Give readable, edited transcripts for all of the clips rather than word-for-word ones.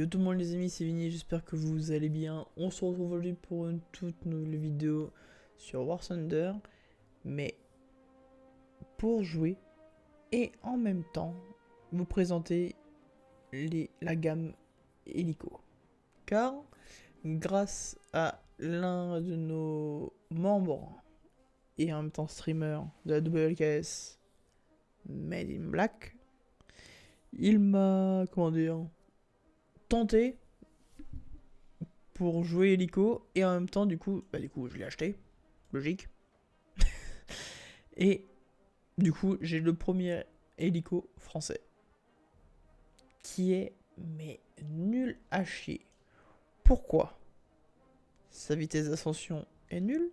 Salut tout le monde les amis, c'est Vinny, j'espère que vous allez bien. On se retrouve aujourd'hui pour une toute nouvelle vidéo sur War Thunder, mais pour jouer et en même temps vous présenter la gamme Hélico. Car grâce à l'un de nos membres et en même temps streamer de la WLKS Made in Black, il m'a, comment dire, tenté pour jouer Hélico et en même temps du coup je l'ai acheté, logique. Et du coup j'ai le premier Hélico français qui est mais nul à chier. Pourquoi? Sa vitesse d'ascension est nulle,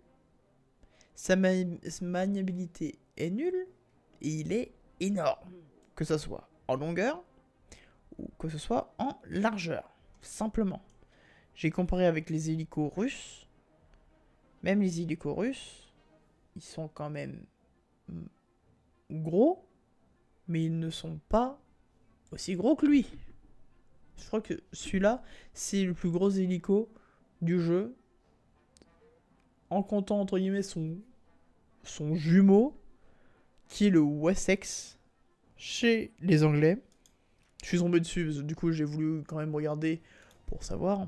sa maniabilité est nulle et il est énorme, que ce soit en longueur ou que ce soit en largeur, simplement. J'ai comparé avec les hélicos russes. Même les hélicos russes, ils sont quand même gros, mais ils ne sont pas aussi gros que lui. Je crois que celui-là, c'est le plus gros hélico du jeu, en comptant entre guillemets son jumeau, qui est le Wessex, chez les Anglais. Je suis tombé dessus, parce que du coup j'ai voulu quand même regarder pour savoir.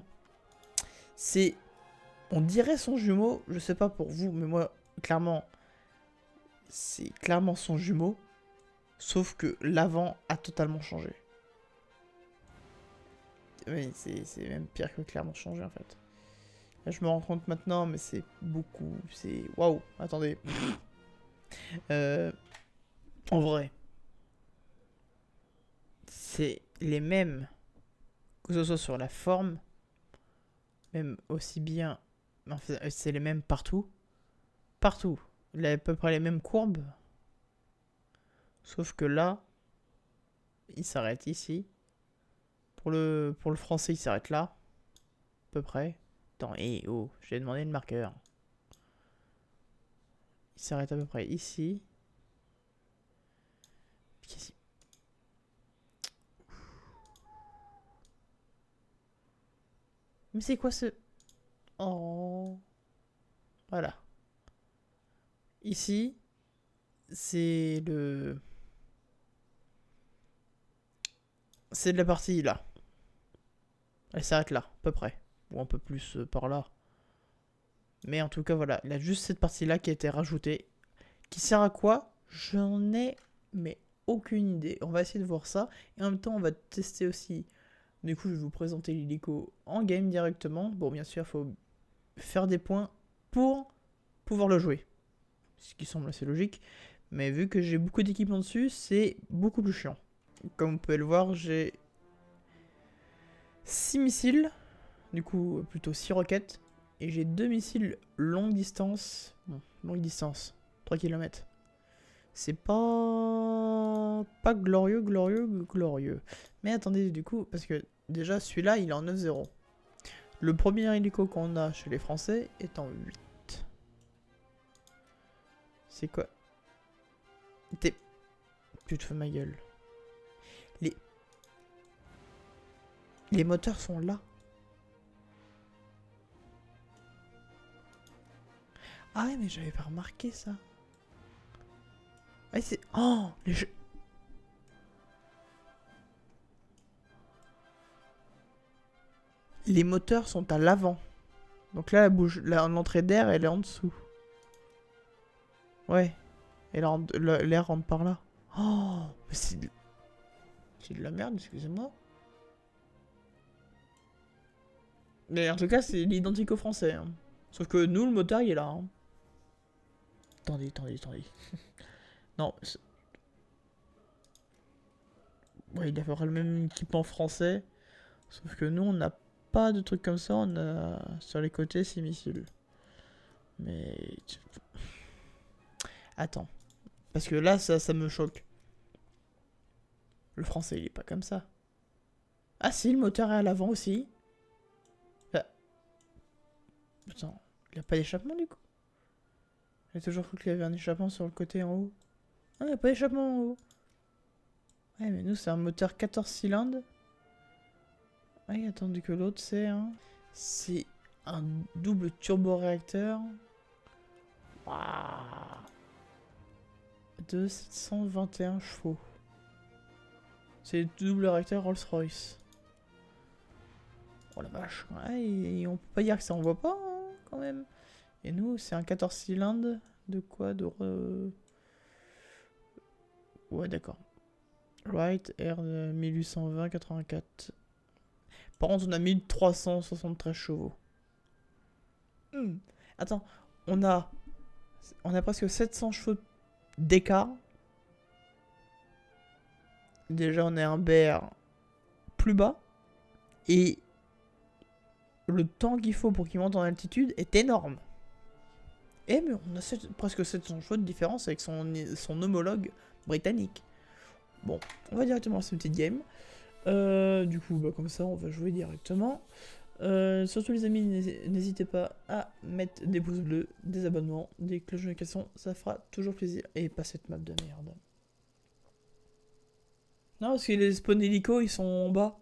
C'est... On dirait son jumeau, je sais pas pour vous, mais moi, clairement, c'est clairement son jumeau. Sauf que l'avant a totalement changé. Oui, c'est même pire que clairement changé en fait. Là, je me rends compte maintenant, mais c'est beaucoup. C'est. Waouh, attendez. En vrai, c'est les mêmes. Que ce soit sur la forme, même aussi bien. En fait, c'est les mêmes partout. Partout. Il a à peu près les mêmes courbes. Sauf que là, il s'arrête ici. Pour le français, il s'arrête là. À peu près. Attends, oh, j'ai demandé le marqueur. Il s'arrête à peu près ici. Ici. Mais c'est quoi ce... Oh. Voilà. Ici, c'est le... C'est de la partie là. Elle s'arrête là, à peu près. Ou un peu plus par là. Mais en tout cas, voilà. Il y a juste cette partie-là qui a été rajoutée. Qui sert à quoi? J'en ai mais aucune idée. On va essayer de voir ça. Et en même temps, on va tester aussi. Du coup, je vais vous présenter l'hélico en game directement. Bon, bien sûr, il faut faire des points pour pouvoir le jouer. Ce qui semble assez logique. Mais vu que j'ai beaucoup d'équipements dessus, c'est beaucoup plus chiant. Comme vous pouvez le voir, j'ai 6 missiles. Du coup, plutôt 6 roquettes. Et j'ai 2 missiles longue distance. Bon, longue distance. 3 km. C'est pas glorieux. Mais attendez, du coup, parce que déjà, celui-là, il est en 9-0. Le premier hélico qu'on a chez les Français est en 8. C'est quoi? Tu te fous ma gueule. Les moteurs sont là. Ah ouais, mais j'avais pas remarqué ça. Ah, c'est... Oh, les moteurs sont à l'avant. Donc là, l'entrée d'air, elle est en dessous. Ouais. Et l'air rentre par là. Oh, mais c'est de la merde, excusez-moi. Mais en tout cas, c'est l'identique au français. Hein. Sauf que nous, le moteur, il est là. Hein. Attendez. Non. Ouais, il a pas le même équipement français. Sauf que nous, on n'a pas de trucs comme ça. On a sur les côtés 6 missiles. Mais... Attends. Parce que là, ça me choque. Le français, il est pas comme ça. Ah si, le moteur est à l'avant aussi. Ah. Putain, il a pas d'échappement du coup. J'ai toujours cru qu'il y avait un échappement sur le côté en haut. Ah, il n'y a pas d'échappement en haut. Ouais, mais nous, c'est un moteur 14 cylindres. Ah, attendu que l'autre c'est un double turbo-réacteur. Waouh. De 721 chevaux. C'est double réacteur Rolls-Royce. Oh la vache. Ouais, et on peut pas dire que ça envoie pas, hein, quand même. Et nous, c'est un 14 cylindres. De quoi Ouais, d'accord. Wright R 1820 84. Par contre, on a 1373 chevaux. Attends, on a presque 700 chevaux d'écart. Déjà, on est un BR plus bas. Et le temps qu'il faut pour qu'il monte en altitude est énorme. Et mais on a presque 700 chevaux de différence avec son homologue britannique. Bon, on va directement à cette petite game. Du coup, bah, comme ça, on va jouer directement. Surtout les amis, n'hésitez pas à mettre des pouces bleus, des abonnements, des cloches de notification, ça fera toujours plaisir. Et pas cette map de merde. Non, parce que les spawn hélico, ils sont en bas.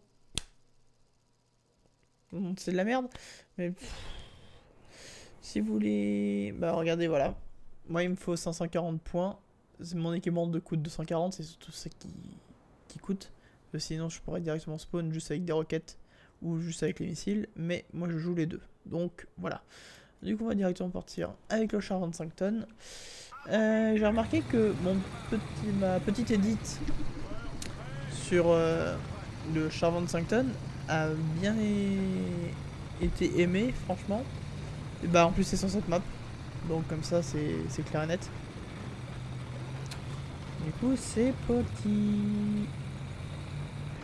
C'est de la merde. Mais si vous voulez... Bah regardez, voilà. Moi, il me faut 540 points. Mon équipement de coûte 240, c'est surtout ça qui coûte. Sinon, je pourrais directement spawn juste avec des roquettes ou juste avec les missiles. Mais moi, je joue les deux. Donc, voilà. Du coup, on va directement partir avec le char 25 tonnes. J'ai remarqué que ma petite edit sur le char 25 tonnes a bien été aimé, franchement. Et bah en plus c'est sur cette map, donc comme ça c'est clair et net. Du coup c'est parti.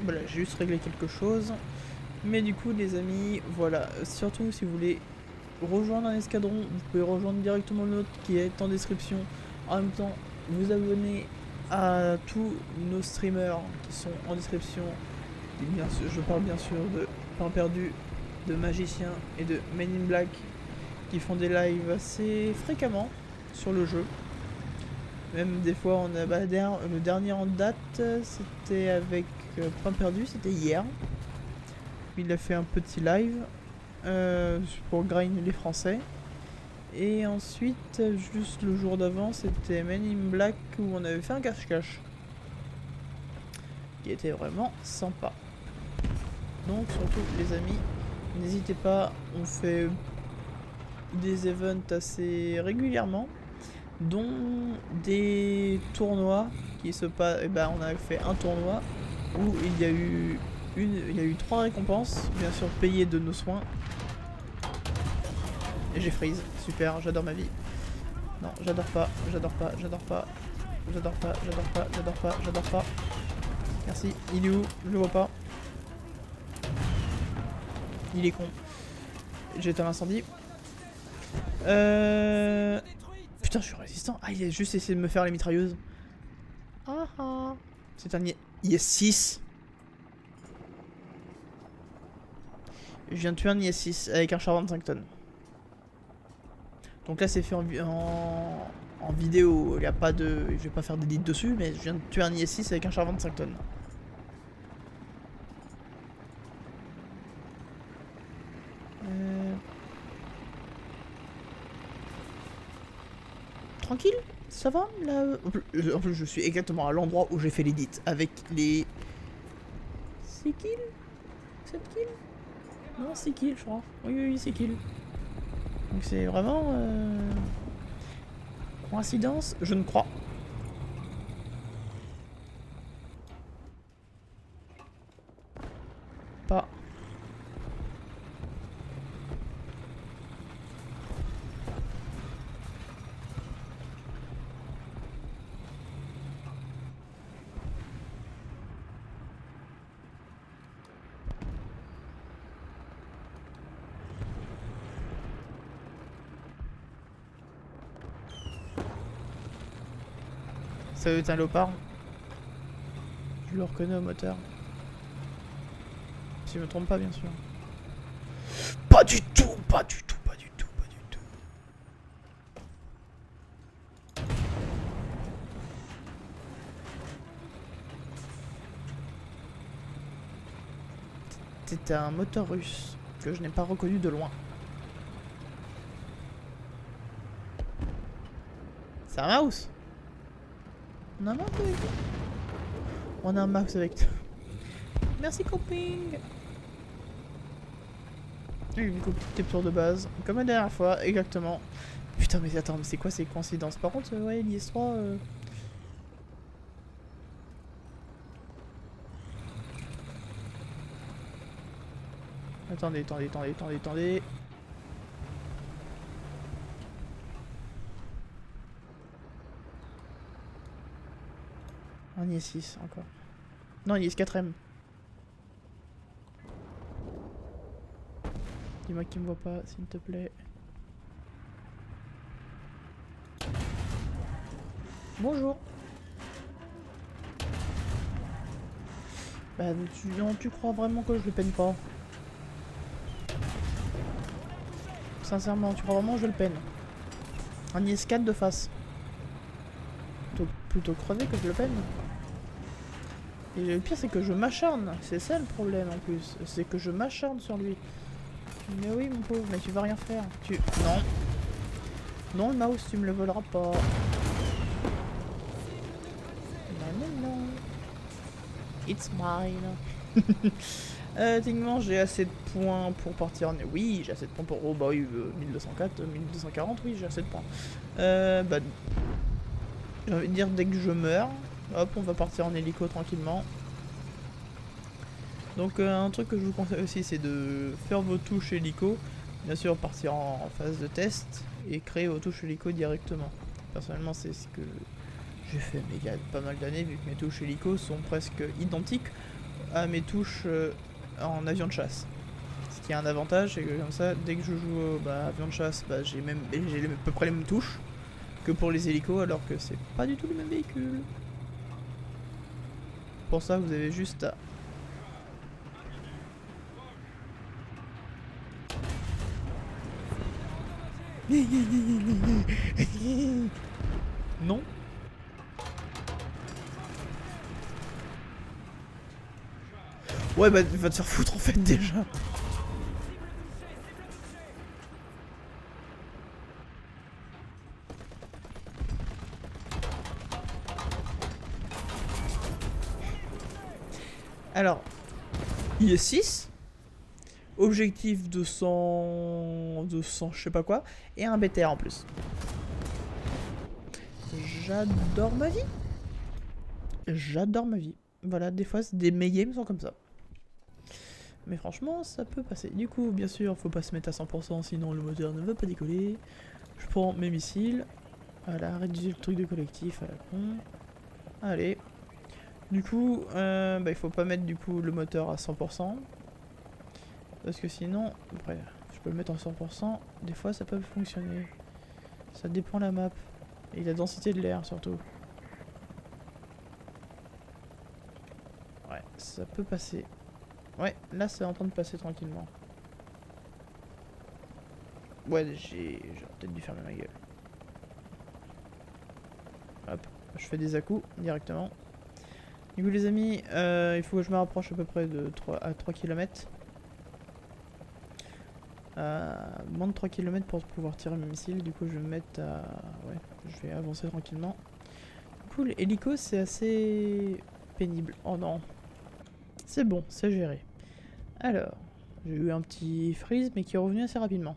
Voilà, j'ai juste réglé quelque chose. Mais du coup les amis, voilà, surtout si vous voulez rejoindre un escadron, vous pouvez rejoindre directement le nôtre qui est en description. En même temps, vous abonner à tous nos streamers qui sont en description. Et bien sûr, je parle bien sûr de Pain Perdu, de Magicien et de Men in Black qui font des lives assez fréquemment sur le jeu. Même des fois, on a le dernier en date, c'était avec Pain Perdu, c'était hier. Il a fait un petit live pour grind les Français. Et ensuite, juste le jour d'avant, c'était Men in Black où on avait fait un cache-cache. Qui était vraiment sympa. Donc surtout les amis, n'hésitez pas, on fait des events assez régulièrement, dont des tournois qui se passent. Et ben on a fait un tournoi où il y a eu 3 récompenses, bien sûr payées de nos soins. Et j'ai freeze, super, j'adore ma vie. Non, j'adore pas. Merci, il est où? Je le vois pas. Il est con. J'ai éteint l'incendie. Putain, je suis résistant. Ah, il a juste essayé de me faire les mitrailleuses. Ah ah. C'est un IS-6. Je viens de tuer un IS-6 avec un char 25 tonnes. Donc là, c'est fait en vidéo. Il n'y a pas de... Je vais pas faire d'édit dessus, mais je viens de tuer un IS-6 avec un char 25 tonnes. Tranquille, ça va là. En plus, je suis exactement à l'endroit où j'ai fait l'édit avec les 6 kills, 7 kills. Non, 6 kills, je crois. Oui, 6 kills. Donc c'est vraiment coïncidence, je ne crois. Pas. Ça doit être un léopard. Je le reconnais au moteur. Si je me trompe pas, bien sûr. Pas du tout, pas du tout, pas du tout, pas du tout. c'était un moteur russe que je n'ai pas reconnu de loin. C'est un mouse. On a un mouse avec toi. On a un mouse avec toi. Merci coping. Et du coup, petit tour de base, comme la dernière fois, exactement. Putain, mais attends, mais c'est quoi ces coïncidences? Par contre, ouais, l'IS-3... Attendez. Un IS-6 encore. Non, IS-4M. Dis-moi qu'il me voit pas, s'il te plaît. Bonjour. Bah, non, tu crois vraiment que je le peine pas? Sincèrement, tu crois vraiment que je le peine? Un IS-4 de face. Plutôt crever que je le peine. Et le pire, c'est que je m'acharne. C'est ça le problème en plus. C'est que je m'acharne sur lui. Mais oui, mon pauvre, mais tu vas rien faire. Non. Non, le mouse, tu me le voleras pas. Non. It's mine. Techniquement, j'ai assez de points pour partir en... Oui, j'ai assez de points pour... Oh bah oui, 1204, 1240, oui, j'ai assez de points. Bah... J'ai envie de dire, dès que je meurs, hop, on va partir en hélico tranquillement. Donc un truc que je vous conseille aussi, c'est de faire vos touches hélico. Bien sûr, partir en phase de test et créer vos touches hélico directement. Personnellement, c'est ce que j'ai fait, mais il y a pas mal d'années, vu que mes touches hélico sont presque identiques à mes touches en avion de chasse. Ce qui a un avantage, c'est que comme ça, dès que je joue avion de chasse, j'ai à peu près les mêmes touches que pour les hélicos, alors que c'est pas du tout le même véhicule. Pour ça, vous avez juste à... Non. Ouais, bah va te faire foutre en fait déjà. Alors, IS-6, objectif 200, je sais pas quoi, et un BTR en plus. J'adore ma vie. J'adore ma vie. Voilà, des fois, mes games sont comme ça. Mais franchement, ça peut passer. Du coup, bien sûr, faut pas se mettre à 100%, sinon le moteur ne veut pas décoller. Je prends mes missiles. Voilà, réduire le truc de collectif à la con. Allez. Du coup, il faut pas mettre du coup le moteur à 100%. Parce que sinon, après, je peux le mettre en 100%. Des fois, ça peut fonctionner. Ça dépend de la map. Et la densité de l'air, surtout. Ouais, ça peut passer. Ouais, là, c'est en train de passer tranquillement. Ouais, j'aurais peut-être dû fermer ma gueule. Hop, je fais des à-coups directement. Du coup, les amis, il faut que je me rapproche à peu près de 3 km. Moins de 3 km pour pouvoir tirer mes missiles. Du coup, je vais me mettre à... Ouais, je vais avancer tranquillement. Cool, hélico, c'est assez pénible. Oh non. C'est bon, c'est géré. Alors, j'ai eu un petit freeze, mais qui est revenu assez rapidement.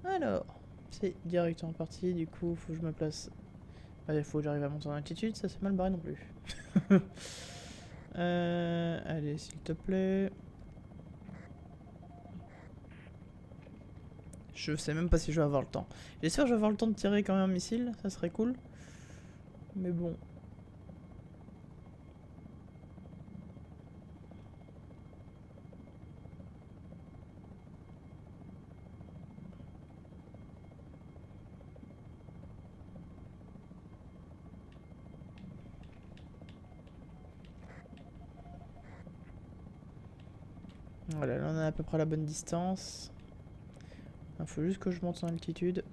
Alors, c'est directement parti. Du coup, faut que je me place... Il faut que j'arrive à monter en altitude, ça c'est mal barré non plus. Allez, s'il te plaît. Je sais même pas si je vais avoir le temps. J'espère que je vais avoir le temps de tirer quand même un missile, ça serait cool. Mais bon. Voilà, là on a à peu près la bonne distance. Il faut juste que je monte en altitude.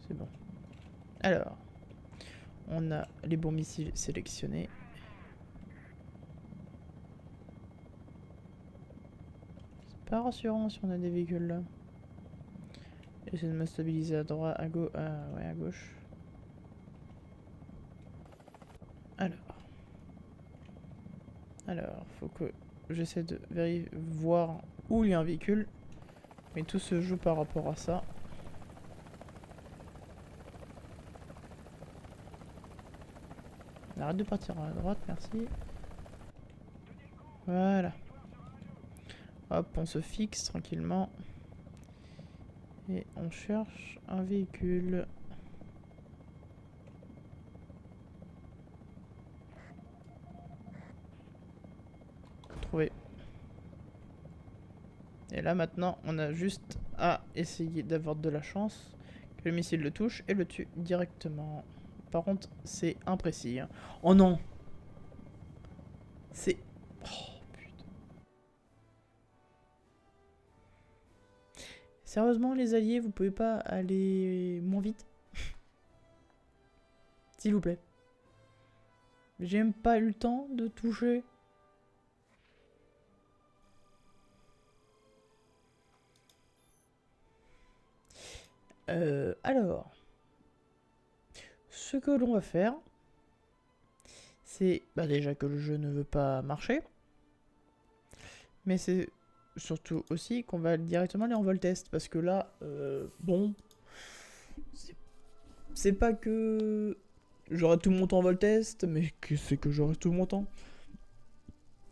C'est bon. Alors, On a les bons missiles sélectionnés. C'est pas rassurant si on a des véhicules là. J'essaie de me stabiliser à droite, à gauche. Ouais, à gauche. Alors, faut que j'essaie de voir où il y a un véhicule. Mais tout se joue par rapport à ça. Arrête de partir à droite, merci. Voilà. Hop, on se fixe tranquillement. Et on cherche un véhicule. Trouvé. Et là maintenant, on a juste à essayer d'avoir de la chance que le missile le touche et le tue directement. Par contre, c'est imprécis. Hein. Oh non! C'est... Oh putain. Sérieusement, les alliés, vous pouvez pas aller moins vite? S'il vous plaît. J'ai même pas eu le temps de toucher. Alors, ce que l'on va faire, c'est déjà que le jeu ne veut pas marcher, mais c'est surtout aussi qu'on va directement aller en vol test, parce que là, bon, c'est pas que j'aurai tout mon temps en vol test, mais que c'est que j'aurai tout mon temps.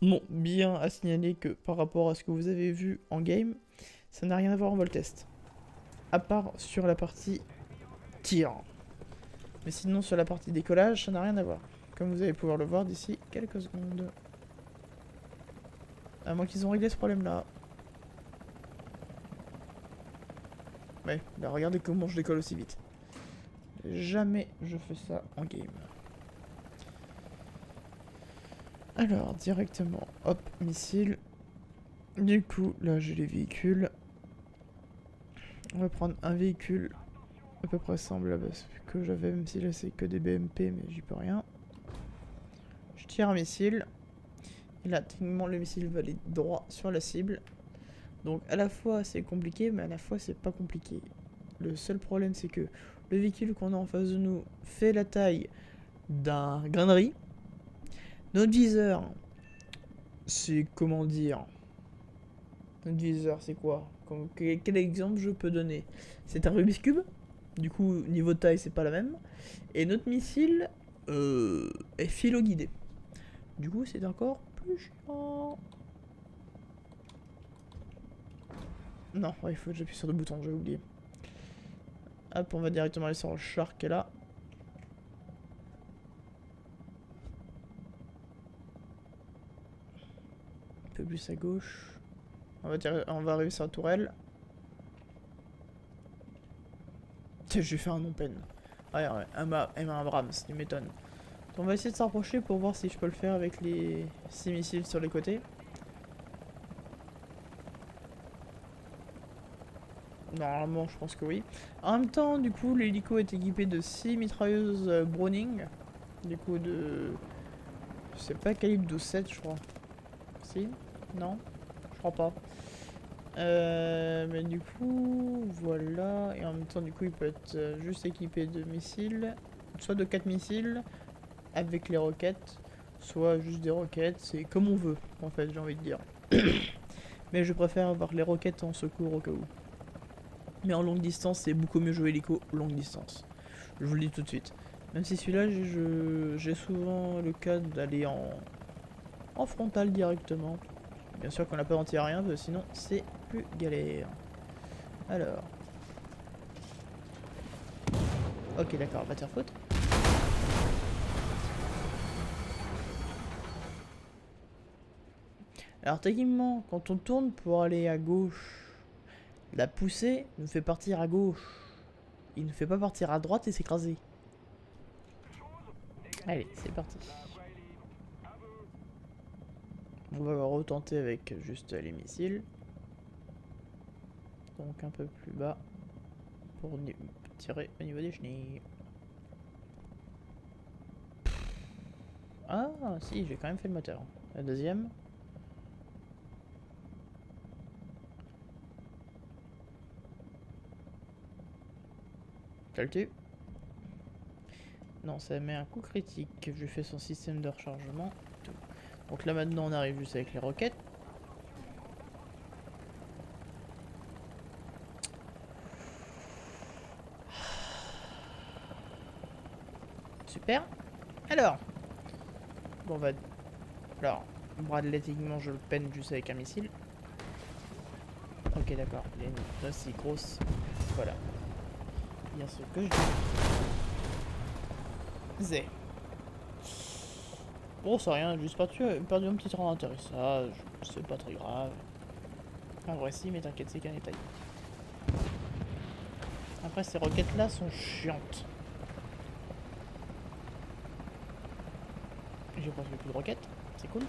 Bon, bien à signaler que par rapport à ce que vous avez vu en game, ça n'a rien à voir en vol test. À part sur la partie tir. Mais sinon, sur la partie décollage, ça n'a rien à voir. Comme vous allez pouvoir le voir d'ici quelques secondes. À moins qu'ils ont réglé ce problème-là. Ouais, bah regardez comment je décolle aussi vite. Jamais je fais ça en game. Alors, directement, hop, missile. Du coup, là j'ai les véhicules. On va prendre un véhicule à peu près semblable à ce que j'avais, même si là c'est que des BMP, mais j'y peux rien. Je tire un missile. Et là, techniquement, le missile va aller droit sur la cible. Donc à la fois c'est compliqué, mais à la fois c'est pas compliqué. Le seul problème c'est que le véhicule qu'on a en face de nous fait la taille d'un grain de riz. Notre viseur, c'est comment dire... Notre viseur c'est quoi? Quel exemple je peux donner? C'est un Rubik's Cube. Du coup, niveau taille, c'est pas la même. Et notre missile est philo-guidé. Du coup, c'est encore plus chiant. Non, ouais, il faut que j'appuie sur le bouton, j'ai oublié. Hop, on va directement aller sur le char qui est là. Un peu plus à gauche. On va arriver sur la tourelle. Tiens, je vais faire un non-pen. Ah, ouais, Emma Abrams, tu m'étonnes. On va essayer de s'approcher pour voir si je peux le faire avec les 6 missiles sur les côtés. Normalement, je pense que oui. En même temps, du coup, l'hélico est équipé de 6 mitrailleuses Browning. Du coup, de... Je sais pas, calibre 12,7 je crois. Si? Non? Je crois pas. Mais du coup, voilà. Et en même temps, du coup, il peut être juste équipé de missiles. Soit de 4 missiles avec les roquettes, soit juste des roquettes. C'est comme on veut, en fait, j'ai envie de dire. Mais je préfère avoir les roquettes en secours au cas où. Mais en longue distance, c'est beaucoup mieux jouer hélico longue distance. Je vous le dis tout de suite. Même si celui-là, j'ai souvent le cas d'aller en frontal directement. Bien sûr qu'on n'a pas d'anti-aérien, parce que sinon c'est plus galère. Alors. Ok, d'accord, va te faire foutre. Alors techniquement, quand on tourne pour aller à gauche, la poussée nous fait partir à gauche. Il ne fait pas partir à droite et s'écraser. Allez, c'est parti. On va retenter avec juste les missiles. Donc un peu plus bas pour tirer au niveau des chenilles. Ah, si, j'ai quand même fait le moteur. La deuxième. Ça le tue. Non, ça met un coup critique. Je fais son système de rechargement. Tout. Donc là maintenant on arrive juste avec les roquettes. Super. Alors. Bon, on va... Alors, Bradley, techniquement, je le peine juste avec un missile. Ok, d'accord. Il y a une aussi grosse. Voilà. Bien sûr que je disais. Bon, c'est rien, juste perdu un petit train d'atterrissage. C'est pas très grave. En vrai, si, mais t'inquiète, c'est qu'un détail. Après, ces roquettes-là sont chiantes. J'ai presque plus de roquettes. C'est cool.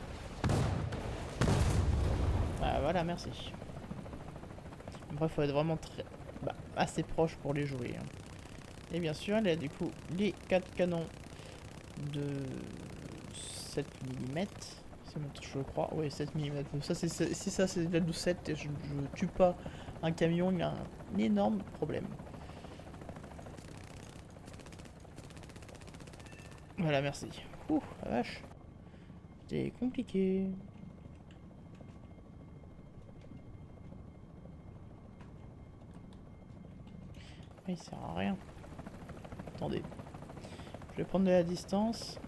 Ah, voilà, merci. Bref, faut être vraiment très... assez proche pour les jouer. Hein. Et bien sûr, il y a du coup les 4 canons de 7 mm. Je crois, oui 7 mm. Ça, si ça c'est de la 12-7 et je tue pas un camion, il y a un énorme problème. Voilà, merci. Ouh, la vache. C'était compliqué. Il sert à rien. Attendez. Je vais prendre de la distance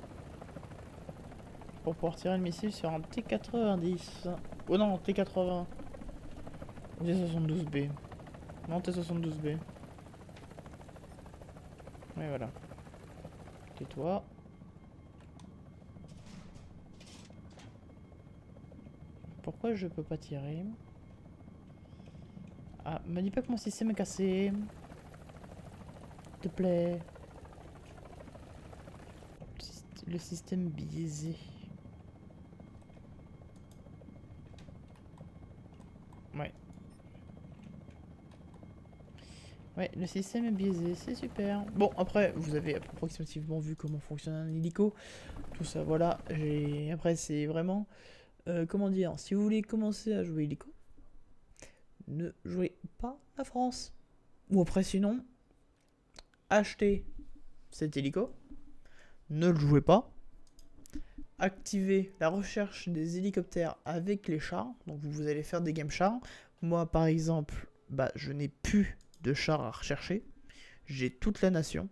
pour pouvoir tirer le missile sur un T-90. Oh non, T-80. T-72B. Non, T-72B. Ouais, voilà. Tais-toi. Pourquoi je peux pas tirer? Ah, me dis pas que mon système est cassé. S'il te plaît. Le système biaisé. Ouais. Ouais, le système est biaisé, c'est super. Bon, après, vous avez approximativement vu comment fonctionne un hélico. Tout ça, voilà. Après, c'est vraiment... comment dire? Si vous voulez commencer à jouer hélico, ne jouez pas la France. Ou après, sinon, achetez cet hélico. Ne le jouez pas. Activez la recherche des hélicoptères avec les chars. Donc, vous allez faire des game chars. Moi, par exemple, je n'ai plus de chars à rechercher. J'ai toute la nation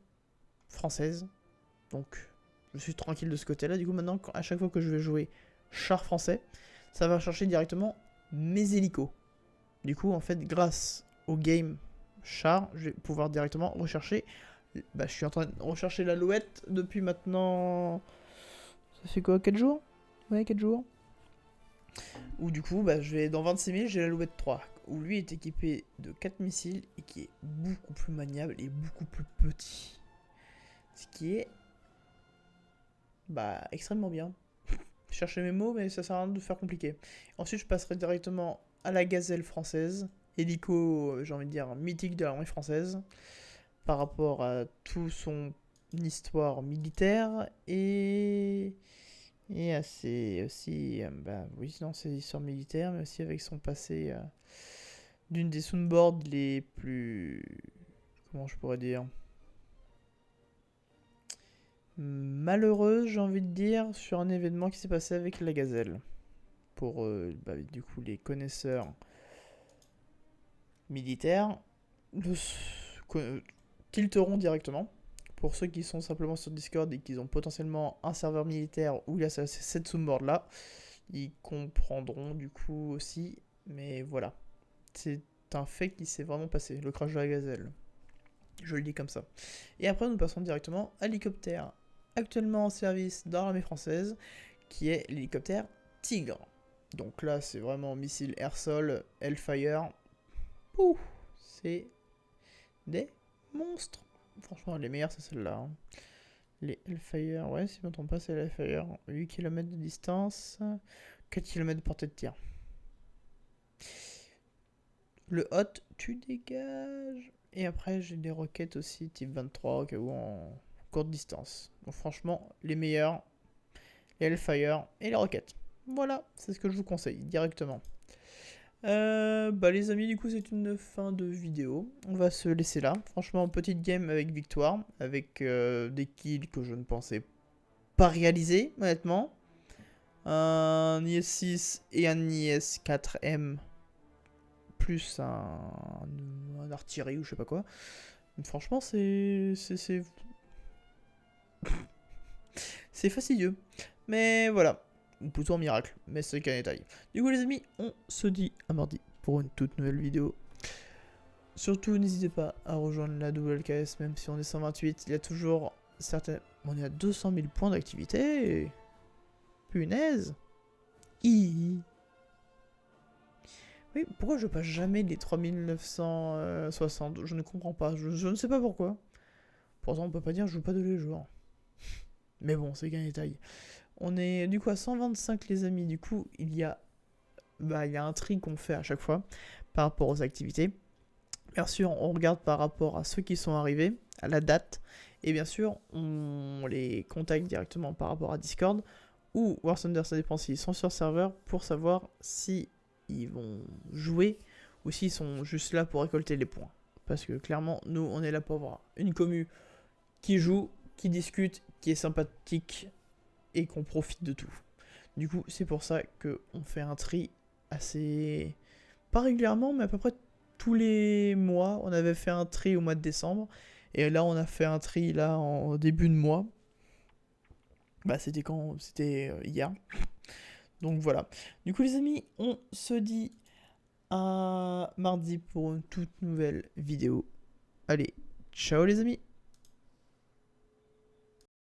française. Donc, je suis tranquille de ce côté-là. Du coup, maintenant, à chaque fois que je vais jouer char français, ça va chercher directement mes hélicos. Du coup, en fait, grâce au game char, je vais pouvoir directement rechercher. Je suis en train de rechercher l'Alouette depuis maintenant... Ça fait quoi, 4 jours? Ouais, 4 jours. Où du coup, je vais dans 26 000, j'ai l'Alouette 3. Où lui est équipé de 4 missiles et qui est beaucoup plus maniable et beaucoup plus petit. Ce qui est extrêmement bien. Je cherchais mes mots, mais ça sert à rien de faire compliqué. Ensuite, je passerai directement à la gazelle française, hélico, j'ai envie de dire, mythique de l'armée française, par rapport à tout son histoire militaire et à ses aussi, oui, non, ses histoires militaires, mais aussi avec son passé d'une des soundboards les plus, comment je pourrais dire, malheureuse, j'ai envie de dire, sur un événement qui s'est passé avec la gazelle. Pour du coup les connaisseurs militaires tilteront directement. Pour ceux qui sont simplement sur Discord et qui ont potentiellement un serveur militaire où il y a cette soundboard là, ils comprendront du coup aussi. Mais voilà, c'est un fait qui s'est vraiment passé, le crash de la gazelle. Je le dis comme ça. Et après nous passons directement à l'hélicoptère actuellement en service dans l'armée française, qui est l'hélicoptère Tigre. Donc là, c'est vraiment missile air-sol, Hellfire. Ouh, c'est des monstres. Franchement, les meilleurs, c'est celle-là. Hein. Les Hellfire, ouais, si je ne me trompe pas, c'est les Hellfire. 8 km de distance, 4 km de portée de tir. Le hot, tu dégages. Et après, j'ai des roquettes aussi, type 23, au cas où en courte distance. Donc franchement, les meilleurs, et Hellfire et les roquettes. Voilà, c'est ce que je vous conseille directement. Les amis, du coup c'est une fin de vidéo. On va se laisser là. Franchement, petite game avec victoire, avec des kills que je ne pensais pas réaliser, honnêtement. Un IS-6 et un IS-4M, plus un artillerie ou je sais pas quoi. Franchement, c'est fastidieux. Mais voilà, ou plutôt un miracle, mais c'est qu'un détail. Du coup les amis, on se dit à mardi pour une toute nouvelle vidéo. Surtout n'hésitez pas à rejoindre la WLKS, même si on est 128, il y a toujours certaines... On est à 200 000 points d'activité. Punaise. Oui, pourquoi je passe jamais les 3960? Je ne comprends pas, je ne sais pas pourquoi. Pourtant on peut pas dire que je joue pas de les jours. Mais bon, c'est qu'un détail. On est du coup à 125 les amis, du coup il y a un tri qu'on fait à chaque fois par rapport aux activités. Bien sûr, on regarde par rapport à ceux qui sont arrivés, à la date, et bien sûr, on les contacte directement par rapport à Discord, ou War Thunder, ça dépend s'ils sont sur serveur, pour savoir si ils vont jouer, ou s'ils sont juste là pour récolter les points. Parce que clairement, nous, on est là pour avoir une commu qui joue, qui discute, qui est sympathique, et qu'on profite de tout. Du coup, c'est pour ça qu'on fait un tri assez... pas régulièrement, mais à peu près tous les mois. On avait fait un tri au mois de décembre. Et là, on a fait un tri là en début de mois. C'était quand? C'était hier. Donc voilà. Du coup, les amis, on se dit à mardi pour une toute nouvelle vidéo. Allez, ciao les amis!